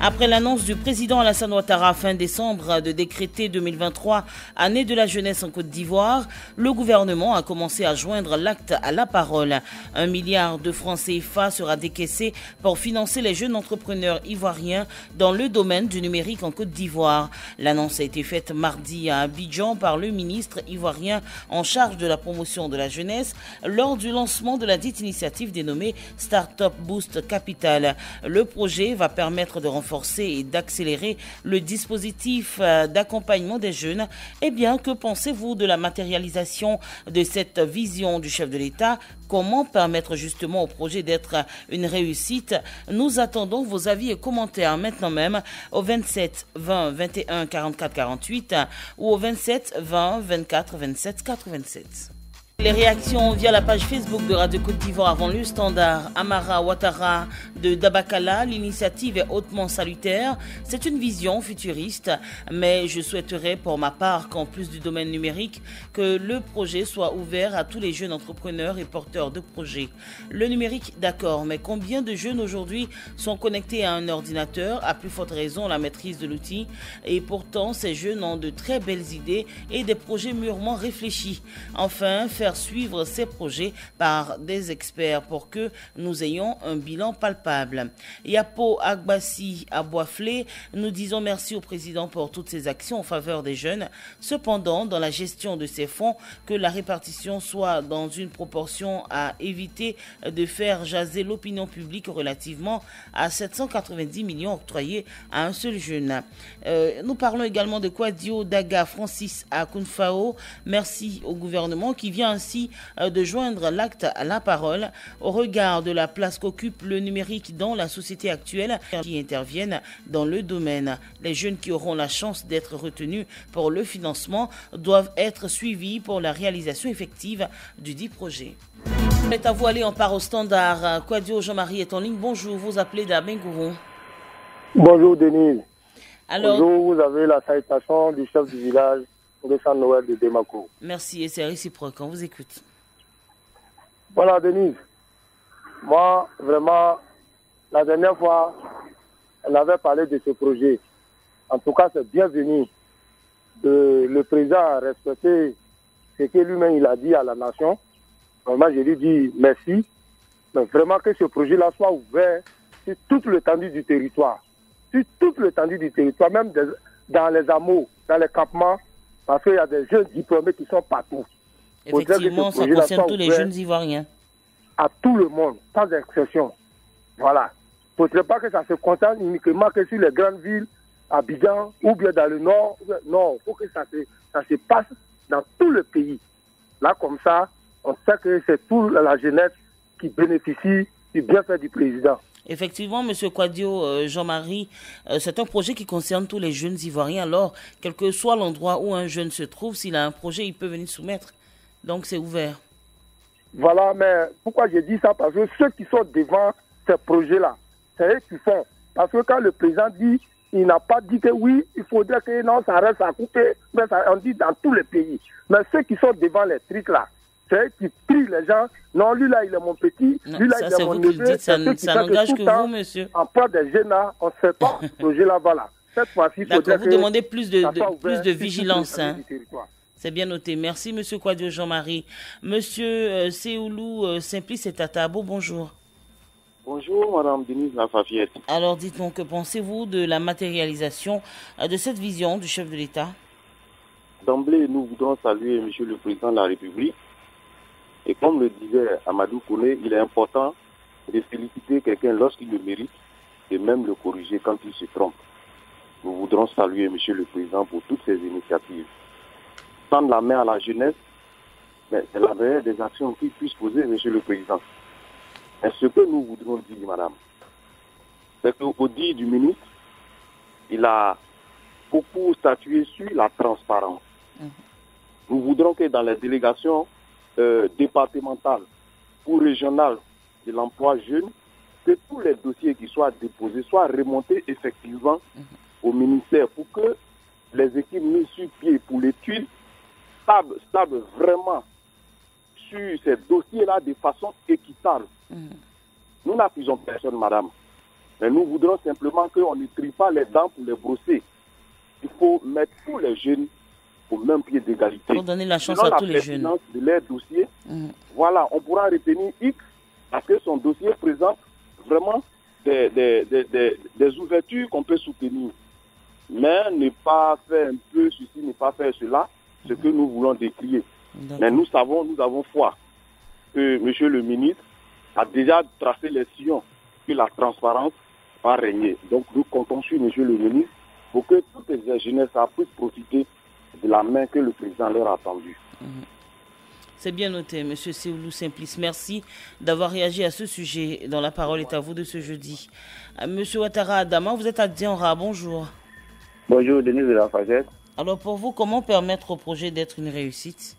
Après l'annonce du président Alassane Ouattara fin décembre de décréter 2023 année de la jeunesse en Côte d'Ivoire, le gouvernement a commencé à joindre l'acte à la parole. 1 milliard de francs CFA sera décaissé pour financer les jeunes entrepreneurs ivoiriens dans le domaine du numérique en Côte d'Ivoire. L'annonce a été faite mardi à Abidjan par le ministre ivoirien en charge de la promotion de la jeunesse lors du lancement de la dite initiative dénommée Startup Boost Capital. Le projet va permettre de renforcer et d'accélérer le dispositif d'accompagnement des jeunes. Eh bien, que pensez-vous de la matérialisation de cette vision du chef de l'État? Comment permettre justement au projet d'être une réussite? Nous attendons vos avis et commentaires maintenant même au 27 20 21 44 48 ou au 27 20 24 27 87. Les réactions via la page Facebook de Radio Côte d'Ivoire avant le standard. Amara Ouattara de Dabakala, l'initiative est hautement salutaire. C'est une vision futuriste, mais je souhaiterais pour ma part qu'en plus du domaine numérique, que le projet soit ouvert à tous les jeunes entrepreneurs et porteurs de projets. Le numérique, d'accord, mais combien de jeunes aujourd'hui sont connectés à un ordinateur, à plus forte raison la maîtrise de l'outil, et pourtant ces jeunes ont de très belles idées et des projets mûrement réfléchis. Enfin, faire suivre ces projets par des experts pour que nous ayons un bilan palpable. Yapo Agbassi à Boisflé, nous disons merci au président pour toutes ses actions en faveur des jeunes. Cependant, dans la gestion de ces fonds, que la répartition soit dans une proportion à éviter de faire jaser l'opinion publique relativement à 790 millions octroyés à un seul jeune. Nous parlons également de Kwadio Daga Francis à Kounfao. Merci au gouvernement qui vient ainsi de joindre l'acte à la parole au regard de la place qu'occupe le numérique dans la société actuelle qui interviennent dans le domaine. Les jeunes qui auront la chance d'être retenus pour le financement doivent être suivis pour la réalisation effective du dit projet. C'est à vous aller, on part au standard. Kwadio Jean-Marie est en ligne. Bonjour, vous appelez d'Abengourou. Bonjour Denise. Alors, bonjour, vous avez la salutation du chef du village de Saint-Noël de Démaco. Merci et c'est réciproque, on vous écoute. Voilà Denise, moi vraiment, la dernière fois, elle avait parlé de ce projet. En tout cas, c'est bienvenu. Le président a respecté ce que lui-même il a dit à la nation. Vraiment, je lui dis merci. Mais vraiment que ce projet-là soit ouvert sur toute l'étendue du territoire. Sur toute l'étendue du territoire, même dans les hameaux, dans les campements, parce qu'il y a des jeunes diplômés qui sont partout. Effectivement, ça concerne tous les jeunes Ivoiriens. À tout le monde, sans exception. Voilà. Il ne faudrait pas que ça se concerne uniquement que sur les grandes villes, Abidjan, ou bien dans le nord. Non, il faut que ça se passe dans tout le pays. Là, comme ça, on sait que c'est toute la jeunesse qui bénéficie du bienfait du président. Effectivement, M. Kwadio Jean-Marie, c'est un projet qui concerne tous les jeunes Ivoiriens. Alors, quel que soit l'endroit où un jeune se trouve, s'il a un projet, il peut venir soumettre. Donc, c'est ouvert. Voilà, mais pourquoi je dis ça? Parce que ceux qui sont devant ces projets-là, c'est eux qui font. Parce que quand le président dit, il n'a pas dit que oui, il faudrait que non, ça reste à couper. Mais ça, on dit dans tous les pays. Mais ceux qui sont devant les trucs là, c'est eux qui prient les gens. Non, lui là, il est mon petit. Non, lui là, ça, il est mon neveu. Ça n'engage que vous, monsieur. En part des jeunes là, on ne sait pas ce projet-là, voilà. Cette fois-ci, il faudrait vous demandez plus de vigilance. Hein. C'est bien noté. Merci, M. Kwadio Jean-Marie. M. Séoulou Simplice et Tatabo, bonjour. Bonjour, Mme Denise Lafafiette. Alors, dites-nous, que pensez-vous de la matérialisation de cette vision du chef de l'État? D'emblée, nous voudrons saluer M. le Président de la République. Et comme le disait Amadou Kouné, il est important de féliciter quelqu'un lorsqu'il le mérite et même le corriger quand il se trompe. Nous voudrons saluer M. le Président pour toutes ces initiatives. Tendre la main à la jeunesse, mais c'est la meilleure des actions qu'il puisse poser, M. le Président. Et ce que nous voudrons dire, madame, c'est qu'au dit du ministre, il a beaucoup statué sur la transparence. Nous voudrons que dans les délégations départementales ou régionales de l'emploi jeune, que tous les dossiers qui soient déposés soient remontés effectivement au ministère pour que les équipes mises sur pied pour l'étude stables vraiment sur ces dossiers-là de façon équitable. Nous n'accusons personne, madame. Mais nous voudrons simplement qu'on ne trie pas les dents pour les brosser. Il faut mettre tous les jeunes au même pied d'égalité. Pour donner la chance à tous les jeunes. De leur dossier, voilà, on pourra retenir X parce que son dossier présente vraiment des ouvertures qu'on peut soutenir. Mais ne pas faire un peu ceci, ne pas faire cela, ce que nous voulons décrier. Mais nous avons foi que M. le ministre a déjà tracé les sillons que la transparence va régner. Donc nous comptons sur M. le ministre pour que toutes les jeunesses puissent profiter de la main que le président leur a tendue. C'est bien noté, M. Seoulou Simplice. Merci d'avoir réagi à ce sujet. Dans la parole est à vous de ce jeudi. M. Ouattara Adama, vous êtes à Dianra. Bonjour. Bonjour, Denis de la Fagette. Alors pour vous, comment permettre au projet d'être une réussite?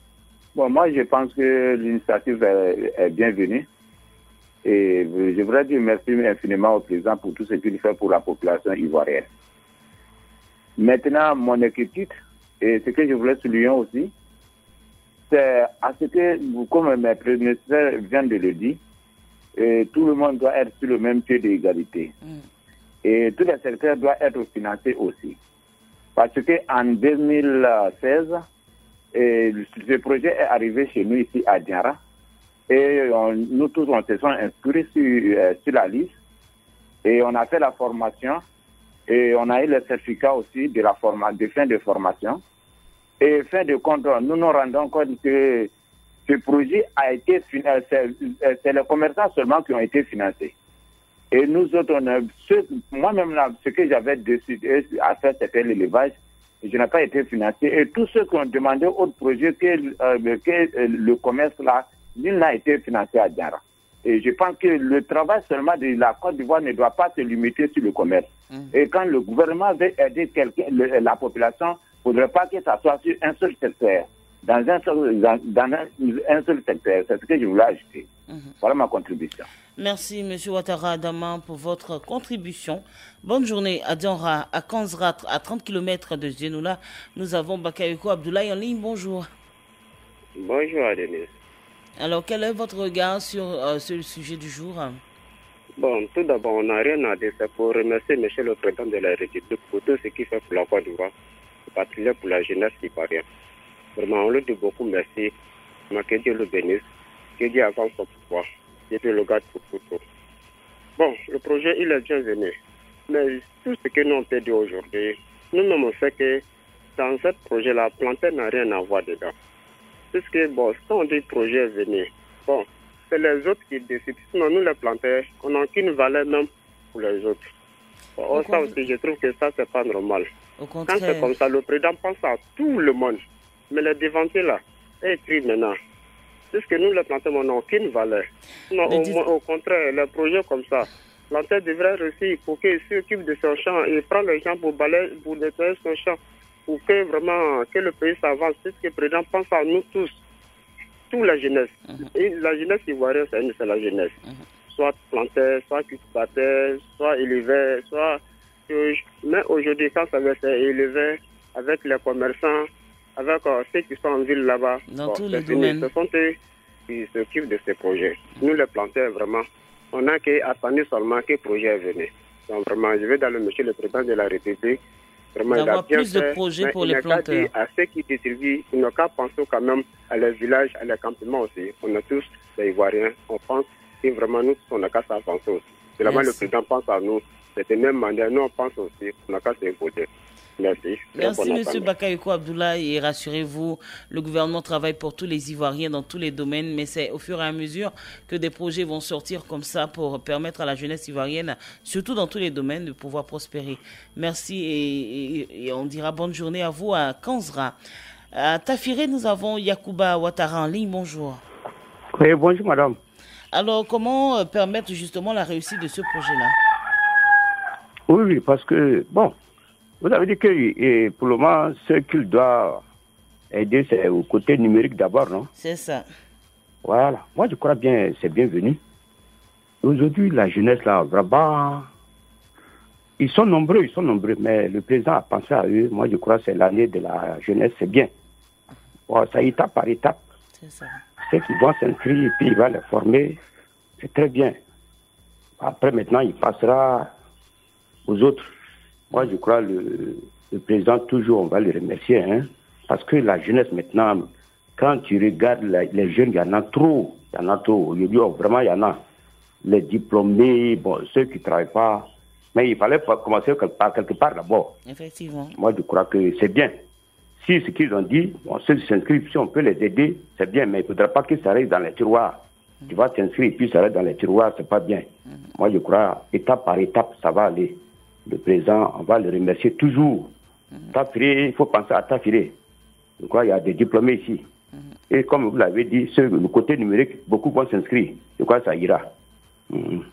Bon, moi, je pense que l'initiative est bienvenue. Et je voudrais dire merci infiniment au président pour tout ce qu'il fait pour la population ivoirienne. Maintenant, mon inquiétude, et ce que je voulais souligner aussi, c'est à ce que, comme mes prédécesseurs viennent de le dire, tout le monde doit être sur le même pied d'égalité. Et tous les secteurs doivent être financés aussi. Parce qu'en 2016, ce projet est arrivé chez nous ici à Dianra. Et nous tous, on se sont inscrits sur la liste. Et on a fait la formation. Et on a eu le certificat aussi de fin de formation. Et fin de compte, nous nous rendons compte que ce projet a été financé. C'est les commerçants seulement qui ont été financés. Et nous autres, moi-même, ce que j'avais décidé à faire, c'était l'élevage. Je n'ai pas été financé. Et tous ceux qui ont demandé autre projet que le commerce là, nul n'a été financé à Dianra. Et je pense que le travail seulement de la Côte d'Ivoire ne doit pas se limiter sur le commerce. Et quand le gouvernement veut aider la population, il ne faudrait pas que ça soit sur un seul secteur. Dans un seul secteur. C'est ce que je voulais ajouter. Voilà ma contribution. Merci, M. Ouattara Adama, pour votre contribution. Bonne journée à Dianra, à Kanzra, à 30 km de Djenoula. Nous avons Bakayoko Abdoulaye en ligne. Bonjour. Bonjour, Denis. Alors, quel est votre regard sur ce sujet du jour? Bon, tout d'abord, on n'a rien à dire. C'est pour remercier M. le Président de la République pour tout ce qu'il fait pour la Côte d'Ivoire, en particulier pour la jeunesse ivoirienne. Vraiment, on lui dit beaucoup merci. Que Dieu le bénisse, que Dieu avance son pouvoir, que Dieu le garde pour tout. Bon, le projet, il est bienvenu. Mais tout ce que nous on peut dire aujourd'hui, nous-mêmes on sait que dans ce projet-là, planter n'a rien à voir dedans. Puisque, bon, si on dit projet est venu, bon, c'est les autres qui décident. Sinon, nous, les planteurs, on n'a aucune valeur même pour les autres. Bon, ça aussi, je trouve que ça, c'est pas normal. Quand c'est comme ça, le président pense à tout le monde. Mais les devanciers, là, est écrit maintenant. Puisque nous, les planteurs, on n'a aucune valeur. Non, au contraire, les projets comme ça, planteur devrait réussir pour qu'il s'occupe de son champ et prend les gens pour balayer, pour nettoyer son champ, pour que vraiment que le pays s'avance. Puisque le président pense à nous tous, toute la jeunesse. Et la jeunesse ivoirienne, c'est la jeunesse. Soit planteur, soit cultivateur, soit éleveur, soit... Mais aujourd'hui, quand ça va être élevé avec les commerçants, avec ceux qui sont en ville là-bas, dans tous les domaines. Ce sont eux qui s'occupent de ces projets. Nous, les planteurs, vraiment, on n'a qu'attendu seulement que le projet est venu. Donc, vraiment, je vais dans le monsieur le président de la République. Vraiment, il a bien plus fait, de projets pour les planteurs. À ceux qui distribuent, il n'a qu'à penser quand même à les villages, à les campements aussi. On a tous des Ivoiriens. On pense que vraiment, nous, on n'a qu'à s'avancer aussi. C'est là-bas le président pense à nous. C'est de même manière, nous, on pense aussi qu'on n'a qu'à s'imposer. Merci. Merci, M. Bakayoko Abdoulaye. Et rassurez-vous, le gouvernement travaille pour tous les Ivoiriens dans tous les domaines, mais c'est au fur et à mesure que des projets vont sortir comme ça pour permettre à la jeunesse ivoirienne, surtout dans tous les domaines, de pouvoir prospérer. Merci et on dira bonne journée à vous à Kanzra. À Tafiré, nous avons Yacouba Ouattara en ligne. Bonjour. Oui, bonjour, madame. Alors, comment permettre justement la réussite de ce projet-là? Oui, parce que, bon, vous avez dit que pour le moment, ce qu'il doit aider, c'est au côté numérique d'abord, non? C'est ça. Voilà. Moi, je crois bien, c'est bienvenu. Aujourd'hui, la jeunesse, là, vraiment, ils sont nombreux, mais le président a pensé à eux. Moi, je crois que c'est l'année de la jeunesse, c'est bien. Bon, ça étape par étape. C'est ça. Ceux qui vont s'inscrire et puis il va les former, c'est très bien. Après, maintenant, il passera aux autres. Moi, je crois le président, toujours, on va le remercier, hein, parce que la jeunesse maintenant, quand tu regardes les jeunes, il y en a trop. Il y en a trop. Aujourd'hui, vraiment, il y en a. Les diplômés, bon, ceux qui ne travaillent pas. Mais il fallait commencer quelque part d'abord. Effectivement. Moi, je crois que c'est bien. Si ce qu'ils ont dit, bon, ceux qui s'inscrivent, si on peut les aider, c'est bien, mais il ne faudra pas que ça reste dans les tiroirs. Tu vas t'inscrire et puis ça reste dans les tiroirs, c'est pas bien. Moi, je crois, étape par étape, ça va aller. Le président, on va le remercier toujours. Tafiré, il faut penser à Tafiré. Je crois qu'il y a des diplômés ici. Et comme vous l'avez dit, le côté numérique, beaucoup vont s'inscrire. Je crois que ça ira.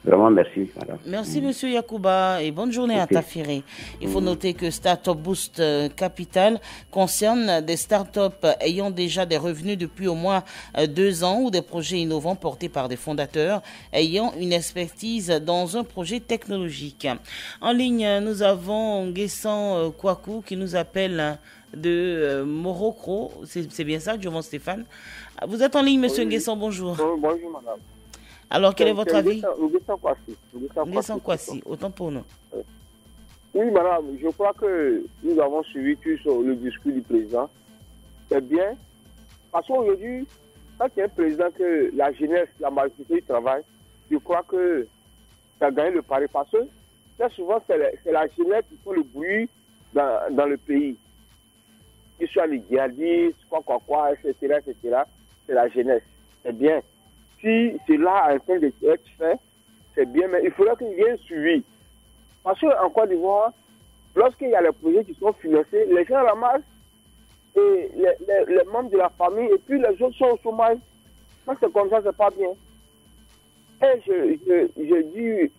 Vraiment, merci, madame. Merci, monsieur Yacouba, et bonne journée à Tafiré. Il faut noter que Startup Boost Capital concerne des startups ayant déjà des revenus depuis au moins 2 ans ou des projets innovants portés par des fondateurs ayant une expertise dans un projet technologique. En ligne, nous avons Nguessan Kwaku qui nous appelle de Morocco. C'est bien ça, Jovan Stéphane. Vous êtes en ligne, monsieur Nguessan, bonjour. Bonjour, madame. Alors, quel est votre avis? Nguessan Kwasi, autant pour nous. Oui, madame, je crois que nous avons suivi tout le discours du président. C'est bien. Parce qu'aujourd'hui, quand il y a un président que la jeunesse, la majorité du travail, je crois que ça a gagné le pari. Parce que très souvent, c'est la jeunesse qui fait le bruit dans le pays. Qu'ils soient les djihadistes, etc. C'est la jeunesse. C'est bien. Si cela a un train d'être fait, c'est bien, mais il faudra qu'il y ait un suivi. Parce qu'en Côte d'Ivoire, lorsqu'il y a les projets qui sont financés, les gens ramassent et les membres de la famille, et puis les autres sont au chômage. Quand c'est comme ça, c'est pas bien. Et je dis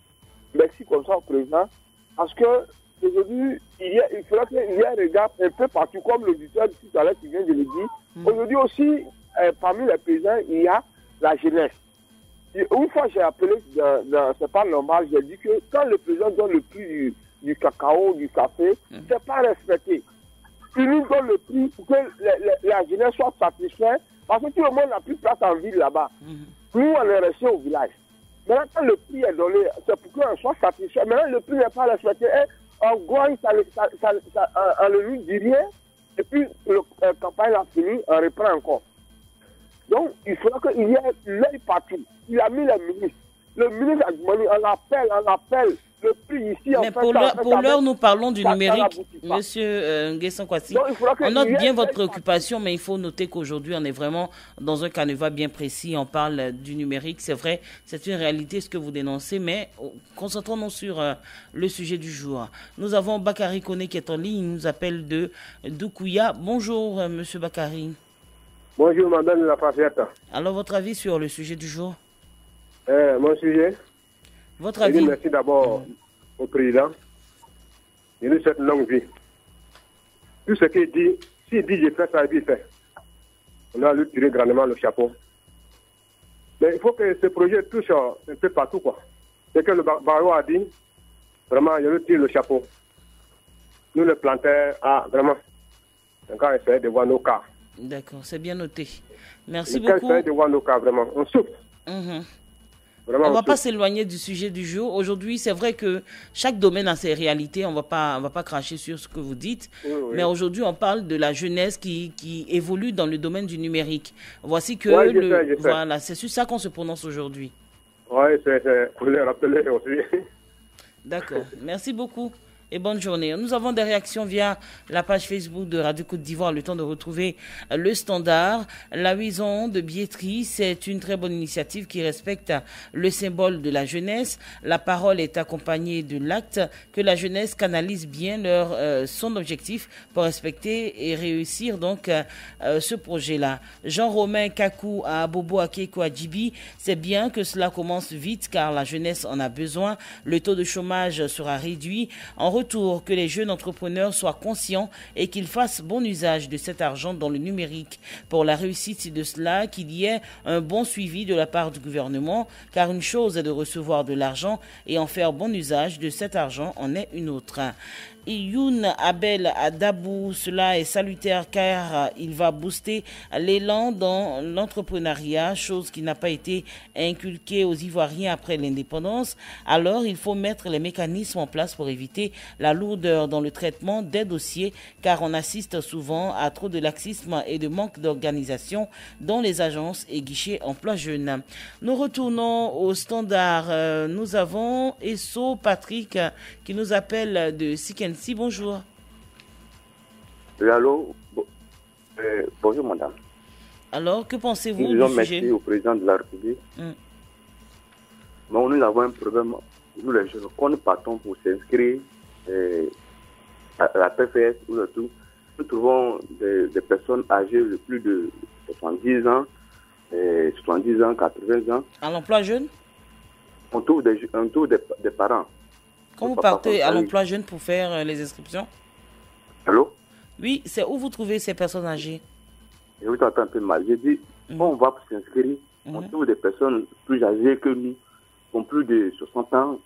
merci comme ça au président, parce que aujourd'hui, il faudra qu'il y ait un regard un peu partout, comme l'auditeur tout à l'heure qui vient de le dire. Aujourd'hui aussi, parmi les paysans, il y a la jeunesse. Une fois, j'ai appelé, c'est pas normal, j'ai dit que quand le président donne le prix du cacao, du café, c'est pas respecté. Il nous donne le prix pour que la jeunesse soit satisfaite, parce que tout le monde n'a plus de place en ville là-bas. Nous, on est restés au village. Maintenant, quand le prix est donné, c'est pour qu'on soit satisfait. Maintenant, le prix n'est pas respecté. Et en gros, on ne lui dit rien, et puis la campagne a fini, on reprend encore. Donc, il faudra qu'il y ait l'œil partout. Il a mis les ministres. Le ministre a demandé, on appelle le prix ici. Mais pour l'heure, nous parlons du numérique. Monsieur Nguessan Kwasi, on note bien votre préoccupation, mais il faut noter qu'aujourd'hui, on est vraiment dans un canevas bien précis. On parle du numérique, c'est vrai, c'est une réalité ce que vous dénoncez, mais concentrons-nous sur le sujet du jour. Nous avons Bakary Koné qui est en ligne, il nous appelle de Doukouya. Bonjour, monsieur Bakary. Bonjour, madame la Fafiette. Alors, votre avis sur le sujet du jour? Mon sujet. Votre avis? Merci d'abord au président. Il nous souhaite une longue vie. Tout ce qu'il dit, s'il dit j'ai fait ça, il fait. On a lui tiré grandement le chapeau. Mais il faut que ce projet touche un peu partout, quoi. C'est que le Barreau a dit, vraiment, il lui tire le chapeau. Nous, les planteurs, vraiment, encore essayer de voir nos cas. D'accord, c'est bien noté. Merci beaucoup. De voir nos cas, vraiment. On souffre. Vraiment, on ne va pas s'éloigner du sujet du jour. Aujourd'hui, c'est vrai que chaque domaine a ses réalités. On va pas cracher sur ce que vous dites. Oui. Mais aujourd'hui, on parle de la jeunesse qui évolue dans le domaine du numérique. Voici que voilà, c'est sur ça qu'on se prononce aujourd'hui. Oui, c'est pour le rappeler aussi. D'accord. Merci beaucoup. Et bonne journée. Nous avons des réactions via la page Facebook de Radio Côte d'Ivoire. Le temps de retrouver le standard. La maison de billetterie, c'est une très bonne initiative qui respecte le symbole de la jeunesse. La parole est accompagnée de l'acte que la jeunesse canalise bien son objectif pour respecter et réussir donc ce projet-là. Jean-Romain Kakou à Bobo Akeko à Djibi, c'est bien que cela commence vite car la jeunesse en a besoin. Le taux de chômage sera réduit. En retour, que les jeunes entrepreneurs soient conscients et qu'ils fassent bon usage de cet argent dans le numérique. Pour la réussite de cela, qu'il y ait un bon suivi de la part du gouvernement, car une chose est de recevoir de l'argent et en faire bon usage de cet argent en est une autre. Youn Abel Adabou, cela est salutaire car il va booster l'élan dans l'entrepreneuriat, chose qui n'a pas été inculquée aux Ivoiriens après l'indépendance. Alors il faut mettre les mécanismes en place pour éviter la lourdeur dans le traitement des dossiers, car on assiste souvent à trop de laxisme et de manque d'organisation dans les agences et guichets emploi jeunes. Nous retournons au standard. Nous avons Esso Patrick qui nous appelle de Siken. Si, bonjour. Allô, bonjour madame. Alors, que pensez-vous du sujet? Merci au président de la République. Mais nous avons un problème, nous les jeunes, quand nous partons pour s'inscrire à la PFS ou le tout, nous trouvons des personnes âgées de plus de 70 ans, 80 ans. À l'emploi jeune? On trouve des parents. Quand vous partez à l'emploi jeune pour faire les inscriptions? Allô? Oui, c'est où vous trouvez ces personnes âgées? Je vous entends un peu mal. J'ai dit, quand on va pour s'inscrire, on trouve des personnes plus âgées que nous, qui ont plus de 60 ans,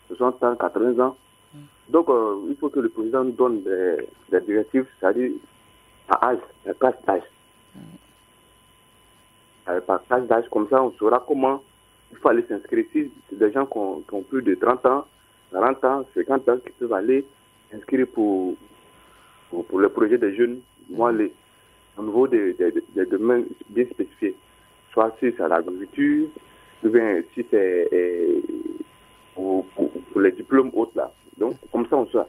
80 ans. Donc, il faut que le président nous donne des directives, c'est-à-dire à âge, à classe d'âge. Par classe d'âge, comme ça, on saura comment il faut aller s'inscrire. Si c'est des gens qui ont plus de 30 ans, 40 ans, 50 ans, qui peuvent aller s'inscrire pour le projet des jeunes, au niveau des domaines bien spécifiés. Soit si c'est à l'agriculture, ou bien si c'est pour les diplômes autres là. Donc, comme ça, on soit.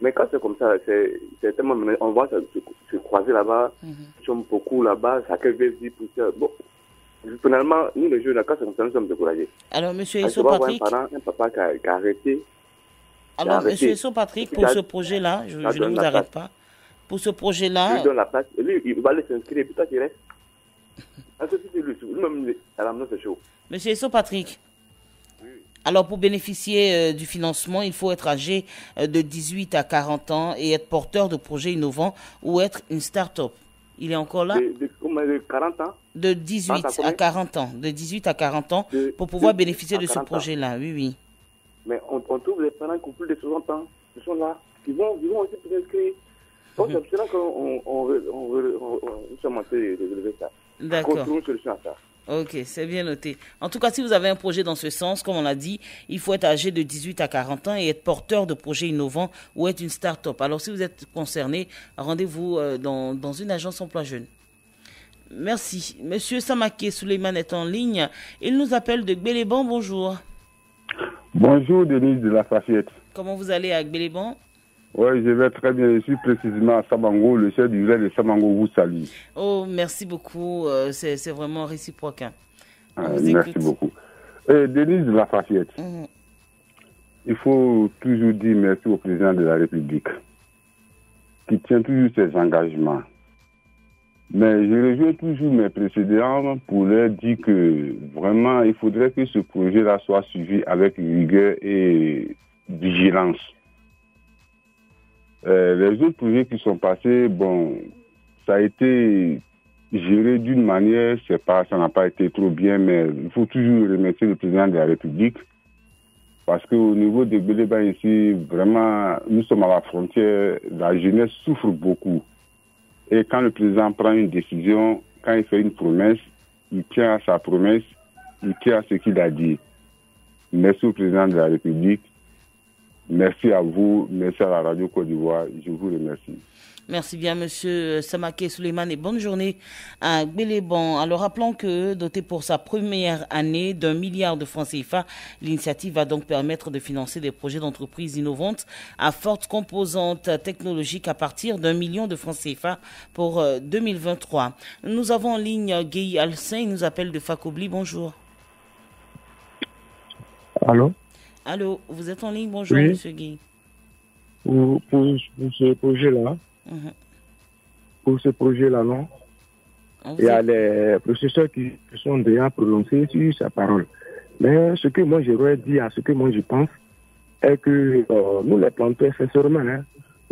Mais quand c'est comme ça, c'est tellement. On va se croiser là-bas, nous sommes beaucoup là-bas, chacun veut dire pour ça. Bon, finalement, nous les jeunes, quand c'est comme ça, nous sommes découragés. Alors, monsieur Esso Patrick. Un papa qui a arrêté. Alors, monsieur Esso Patrick, pour ce projet-là, je ne vous arrête pas. Pour ce projet-là. Lui donne la place, et lui, il va aller s'inscrire, et puis toi, tu restes. Parce que si c'est lui-même, à la main, c'est chaud. Monsieur Esso Patrick. Alors, pour bénéficier du financement, il faut être âgé de 18 à 40 ans et être porteur de projets innovants ou être une start-up. Il est encore là? De 40 ans? De 18 à 40 ans. De 18 à 40 ans pour pouvoir bénéficier de ce projet-là. Oui, oui. Mais on trouve les parents qui ont plus de 60 ans, qui sont là, qui vont aussi pour s'inscrire. Donc, c'est là qu'on veut monter de relever ça. D'accord. Construire une solution à ça. Ok, c'est bien noté. En tout cas, si vous avez un projet dans ce sens, comme on l'a dit, il faut être âgé de 18 à 40 ans et être porteur de projets innovants ou être une start-up. Alors, si vous êtes concerné, rendez-vous dans une agence emploi jeune. Merci. Monsieur Samaké Suleiman est en ligne. Il nous appelle de Gbéléban. Bonjour. Bonjour, Denise de la Fafiette. Comment vous allez à Gbéléban? Oui, je vais très bien. Je suis précisément à Sabango. Le chef du village de Sabango vous salue. Oh, merci beaucoup. C'est vraiment réciproque. Hein. Merci beaucoup. Denise de la Fafiette. Il faut toujours dire merci au président de la République qui tient toujours ses engagements. Mais je rejoins toujours mes précédents pour leur dire que vraiment, il faudrait que ce projet-là soit suivi avec rigueur et vigilance. Les autres projets qui sont passés, bon, ça a été géré d'une manière, ça n'a pas été trop bien, mais il faut toujours remercier le président de la République parce qu'au niveau de Gbéléban ici, vraiment, nous sommes à la frontière, la jeunesse souffre beaucoup. Et quand le président prend une décision, quand il fait une promesse, il tient à sa promesse, il tient à ce qu'il a dit. Merci au président de la République. Merci à vous, merci à la Radio Côte d'Ivoire, je vous remercie. Merci bien, monsieur Samaké Suleiman, et bonne journée à Gbéléban. Alors, rappelons que, doté pour sa première année d'1 milliard de francs CFA, l'initiative va donc permettre de financer des projets d'entreprises innovantes à forte composante technologique à partir d'1 million de francs CFA pour 2023. Nous avons en ligne Guy Alcin, il nous appelle de Fakobli. Bonjour. Allô? Allô, vous êtes en ligne? Bonjour, oui. Monsieur Guy. Pour ce projet-là, pour ce projet-là, non? Il y a les professeurs qui sont déjà prononcés sur sa parole. Mais ce que moi j'aurais dit, à ce que moi je pense, est que nous, les planteurs, sincèrement,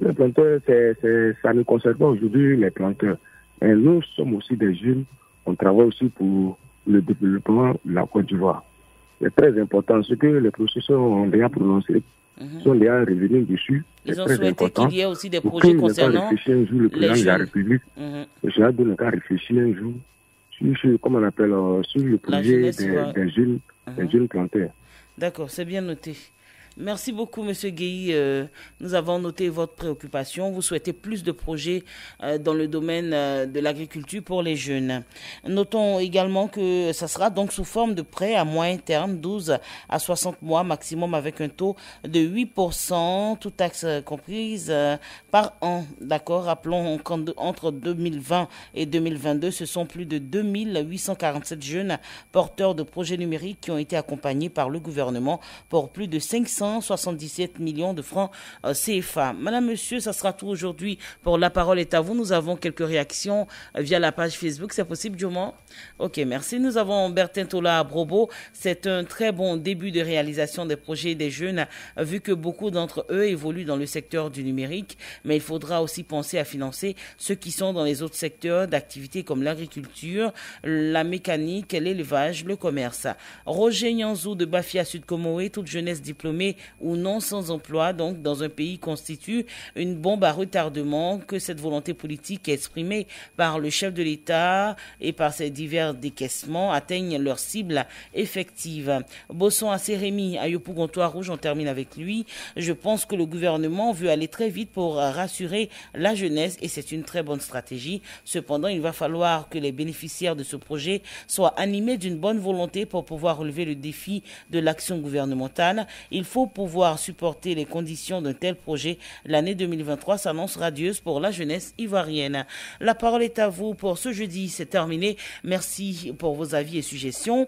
les planteurs, ça ne concerne pas aujourd'hui les planteurs. Et nous sommes aussi des jeunes, on travaille aussi pour le développement de la Côte d'Ivoire. C'est très important, ce que les professeurs ont déjà prononcé, sont déjà revenus dessus. Ils ont souhaité qu'il y ait aussi des projets concernant un jour le président de la République. J'ai hâte de ne pas réfléchir un jour sur, comment on appelle, sur le projet des jeunes planteurs. D'accord, c'est bien noté. Merci beaucoup, M. Guéhi. Nous avons noté votre préoccupation. Vous souhaitez plus de projets dans le domaine de l'agriculture pour les jeunes. Notons également que ça sera donc sous forme de prêt à moyen terme, 12 à 60 mois maximum, avec un taux de 8%, toute taxe comprise, par an. D'accord. Rappelons qu'entre 2020 et 2022, ce sont plus de 2847 jeunes porteurs de projets numériques qui ont été accompagnés par le gouvernement pour plus de 577 millions de francs CFA. Madame, monsieur, ça sera tout aujourd'hui pour La Parole est à vous. Nous avons quelques réactions via la page Facebook. C'est possible, Dioman? Ok, merci. Nous avons Bertin Tola à Brobo. C'est un très bon début de réalisation des projets des jeunes, vu que beaucoup d'entre eux évoluent dans le secteur du numérique. Mais il faudra aussi penser à financer ceux qui sont dans les autres secteurs d'activité comme l'agriculture, la mécanique, l'élevage, le commerce. Roger Nyanzou de Bafia Sud Comoé, toute jeunesse diplômée ou non sans emploi, donc dans un pays, constitue une bombe à retardement. Que cette volonté politique exprimée par le chef de l'État et par ses divers décaissements atteignent leur cible effective. Bosson à Sérémy, à Yopougontois Rouge, on termine avec lui. Je pense que le gouvernement veut aller très vite pour rassurer la jeunesse et c'est une très bonne stratégie. Cependant, il va falloir que les bénéficiaires de ce projet soient animés d'une bonne volonté pour pouvoir relever le défi de l'action gouvernementale. Il faut pouvoir supporter les conditions d'un tel projet. L'année 2023 s'annonce radieuse pour la jeunesse ivoirienne. La parole est à vous pour ce jeudi. C'est terminé. Merci pour vos avis et suggestions.